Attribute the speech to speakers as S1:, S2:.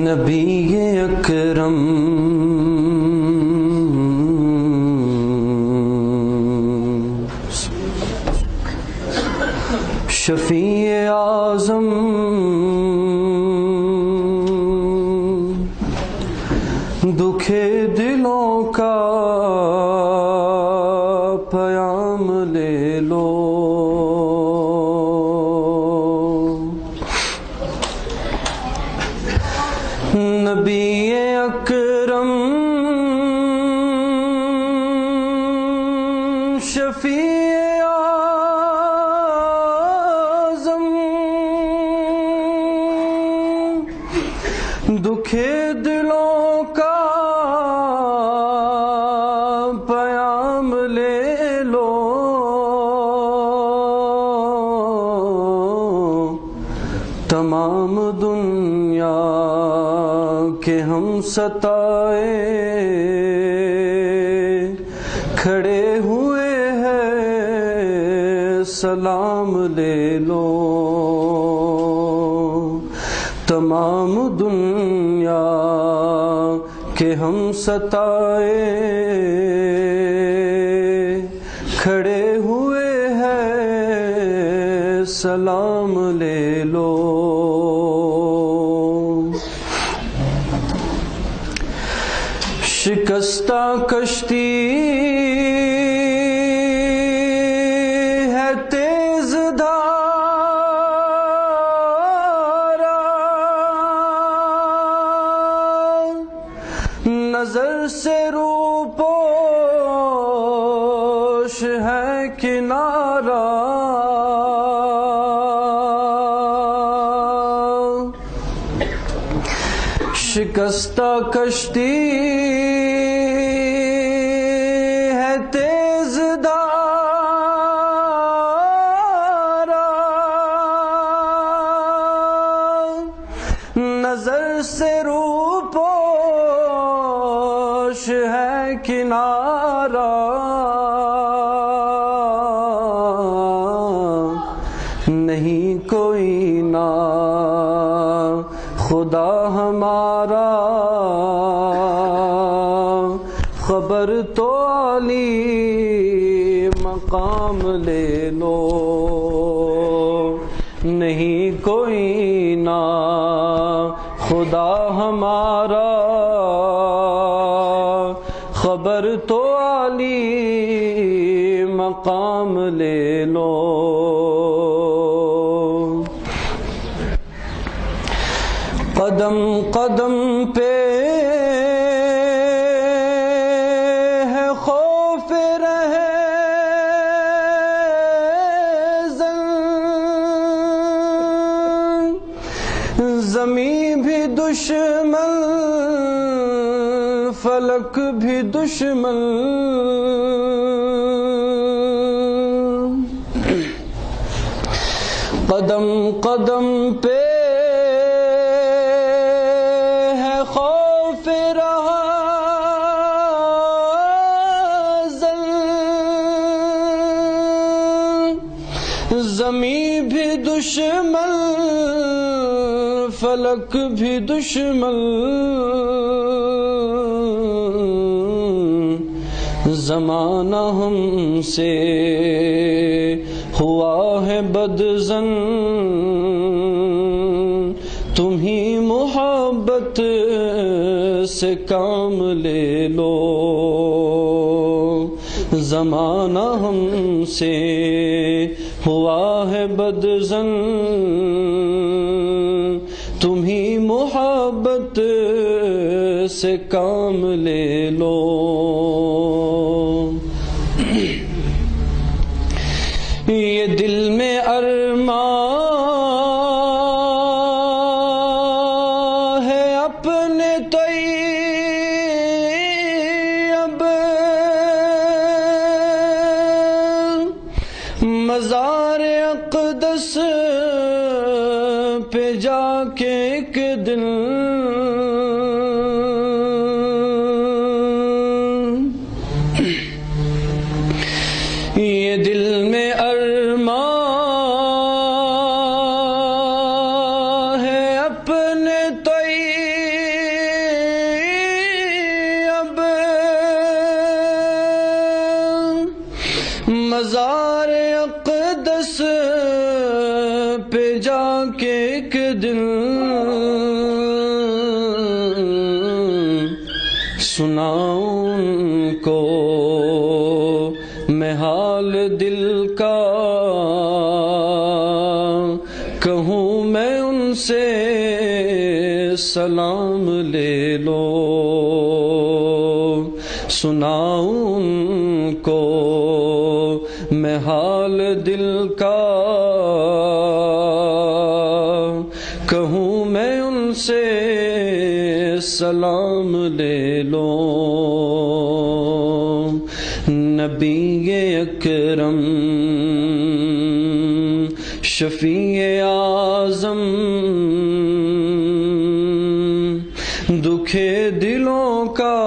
S1: نبی اکرم شفیع اعظم دکھے دلوں کا پیام لے لو، نبی اکرم شفیع اعظم دکھے دلوں کا پیام لے لو، تمام دنیا کہ ہم ستائے کھڑے ہوئے ہیں، سلام لے لو، تمام دنیا کہ ہم ستائے کھڑے ہوئے ہیں، سلام لے لو۔ شکستہ کشتی ہے تیز دھارا، نظر سے روپوش ہے کنارہ، شکستہ کشتی ہے تیز دھارا، نظر سے روپوش ہے کنارہ، نہیں کوئی نا خدا ہمارا، خبر تو عالی مقام لے لو، نہیں کوئی نا خدا ہمارا، خبر تو عالی مقام لے لو۔ قدم قدم پہ ہے خوف رہے زمین بھی دشمن فلک بھی دشمن، قدم قدم پہ ہے خوف رہا زمین بھی دشمن فلک بھی دشمن، زمانہ ہم سے ہوا ہے بدظن، تمہیں محبت سے کام لے لو، زمانہ ہم سے ہوا ہے بدظن، تمہیں محبت سے کام لے لو۔ یہ دل میں ارمان ہے اپنے طیب، مزار اقدس پہ جا کے ایک دن سناؤں ان کو میں حال دل کا، کہوں میں ان سے سلام لے لو، سناؤں ان کو میں حال دل کا، کہوں میں ان سے سلام لے لو۔ نبی اکرم شفیع اعظم، دکھے دلوں کا